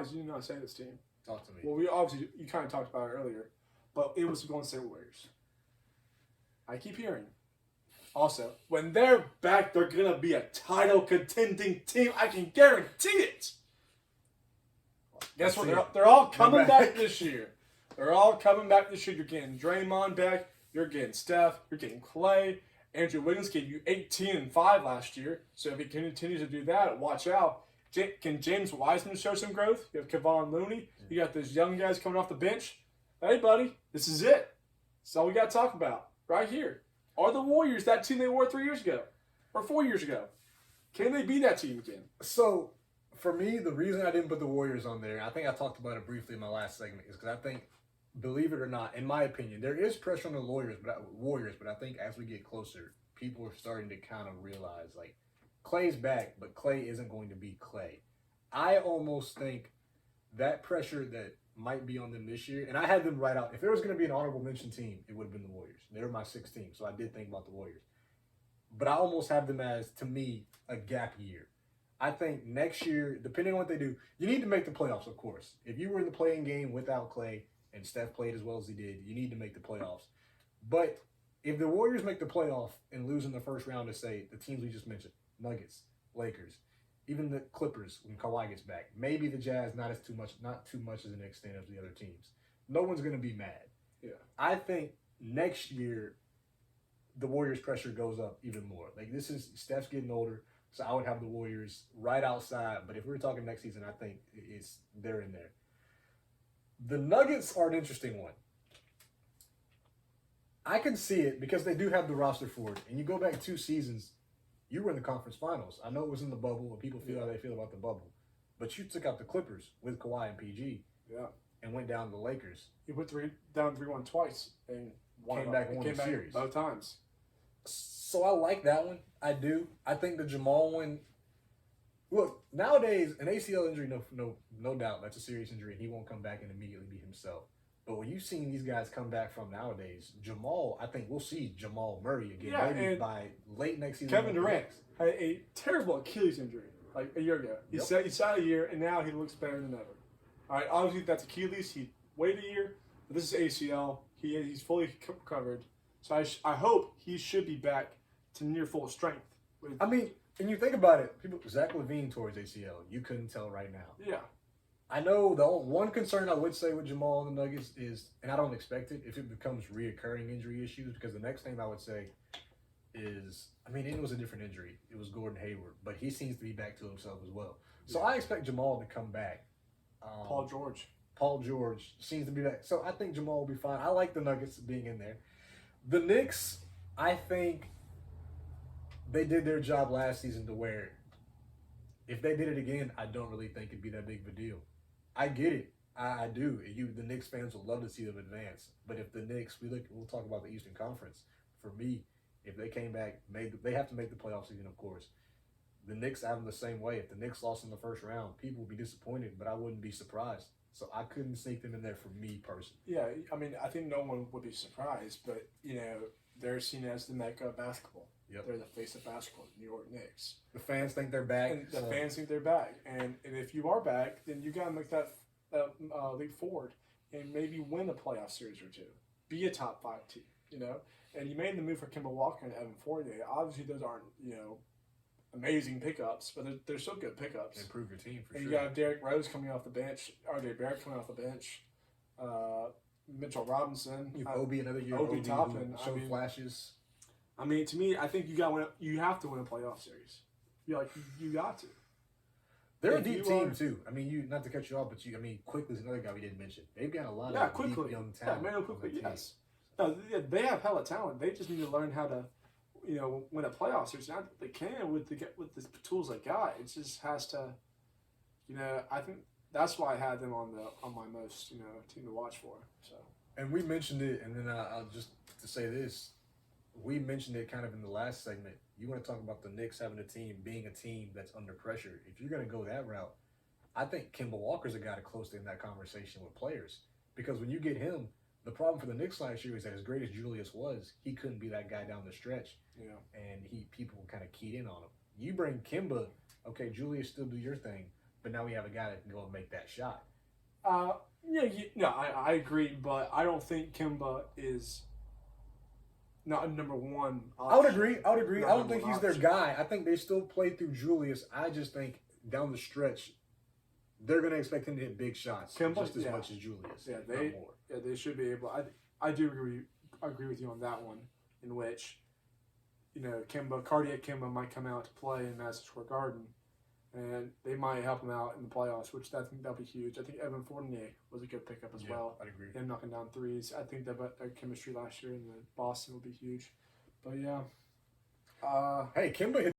surprised you did not say this team. Talk to me. Well, you kind of talked about it earlier, but it was the Golden State Warriors. I keep hearing. Also, when they're back, they're going to be a title contending team. I can guarantee it. Guess what? They're all coming back this year. They're all coming back this year. You're getting Draymond back. You're getting Steph. You're getting Clay. Andrew Wiggins gave you 18 and 5 last year. So if he continues to do that, watch out. Can James Wiseman show some growth? You have Kevon Looney. You got those young guys coming off the bench. Hey, buddy, this is it. That's all we got to talk about right here. Are the Warriors that team they were 3 years ago or 4 years ago? Can they be that team again? So, for me, the reason I didn't put the Warriors on there, I think I talked about it briefly in my last segment, is because I think, believe it or not, in my opinion, there is pressure on the Warriors, but I think as we get closer, people are starting to kind of realize, like, Clay's back, but Clay isn't going to be Clay. I almost think that pressure that might be on them this year, and I had them right out. If there was going to be an honorable mention team, it would have been the Warriors. They were my 6th team, so I did think about the Warriors. But I almost have them as, to me, a gap year. I think next year, depending on what they do, you need to make the playoffs, of course. If you were in the playing game without Clay and Steph played as well as he did, you need to make the playoffs. But if the Warriors make the playoff and lose in the first round to, say, the teams we just mentioned, Nuggets, Lakers, even the Clippers when Kawhi gets back, maybe the Jazz not too much as an extent of the other teams. No one's going to be mad. Yeah. I think next year the Warriors' pressure goes up even more. Like, this is Steph's getting older, so I would have the Warriors right outside. But if we were talking next season, I think they're in there. The Nuggets are an interesting one. I can see it because they do have the roster for it. And you go back 2 seasons, you were in the conference finals. I know it was in the bubble, and people feel how they feel about the bubble. But you took out the Clippers with Kawhi and PG. Yeah. And went down to the Lakers. You put down 3-1 twice and came back and won the series. Both times. So I like that one. I do. I think the Jamal one. Look, nowadays an ACL injury, no doubt, that's a serious injury, and he won't come back and immediately be himself. But when you've seen these guys come back from nowadays, Jamal, I think we'll see Jamal Murray again maybe by late next season. Kevin Durant had a terrible Achilles injury like a year ago. He sat a year, and now he looks better than ever. All right, obviously that's Achilles. He waited a year, but this is ACL. He's fully covered. So I hope he should be back to near full strength. I mean, and you think about it, Zach LaVine towards ACL. You couldn't tell right now. Yeah. I know the one concern I would say with Jamal and the Nuggets is, and I don't expect it, if it becomes reoccurring injury issues, because the next thing I would say is, I mean, it was a different injury. It was Gordon Hayward, but he seems to be back to himself as well. So I expect Jamal to come back. Paul George seems to be back. So I think Jamal will be fine. I like the Nuggets being in there. The Knicks, I think they did their job last season to where if they did it again, I don't really think it'd be that big of a deal. I get it. I do. The Knicks fans would love to see them advance. But if the Knicks, we'll talk about the Eastern Conference. For me, if they came back, they have to make the playoffs again, of course. The Knicks have them the same way. If the Knicks lost in the first round, people would be disappointed, but I wouldn't be surprised. So I couldn't sneak them in there for me personally. Yeah, I mean, I think no one would be surprised, but, they're seen as the Mecca of basketball. Yep. They're the face of basketball, the New York Knicks. The fans think they're back. And the fans think they're back. And if you are back, then you got to make that leap forward and maybe win a playoff series or two. Be a top 5 team, And you made the move for Kemba Walker and Evan Fournier. Obviously, those aren't, amazing pickups, but they're still good pickups. Improve your team for sure. And you got Derrick Rose coming off the bench, RJ Barrett coming off the bench, Mitchell Robinson, Obi another year. Obi Toppin. Show flashes. I mean, to me, I think you have to win a playoff series. You got to. They're a deep team too. I mean, not to cut you off, but Quickly's another guy we didn't mention. They've got a lot of deep young talent. Yeah, Manuel Quickly, yes. No, they have hella talent. They just need to learn how to, win a playoff series. Not that they can with the tools they got. It just has to, I think that's why I had them on my most team to watch for. So. And we mentioned it, and then I'll just to say this, we mentioned it kind of in the last segment. You want to talk about the Knicks having being a team that's under pressure. If you're going to go that route, I think Kemba Walker's a guy to close in that conversation with players. Because when you get him, the problem for the Knicks last year is that as great as Julius was, he couldn't be that guy down the stretch. Yeah. And people kind of keyed in on him. You bring Kemba, okay, Julius still do your thing, but now we have a guy that can go and make that shot. I agree, but I don't think Kemba is not a number one option. I would agree. Not I don't number think one he's their option. guy. I think they still play through Julius. I just think down the stretch, they're going to expect him to hit big shots Kemba, just as yeah. much as Julius. Yeah, if they- not more. Yeah, they should be able. I do agree with you on that one, in which, cardiac Kemba might come out to play in Madison Square Garden, and they might help him out in the playoffs, which I think that'll be huge. I think Evan Fournier was a good pickup as well. I'd agree. Him knocking down threes. I think that their chemistry last year in Boston will be huge. But yeah. Hey, Kemba hit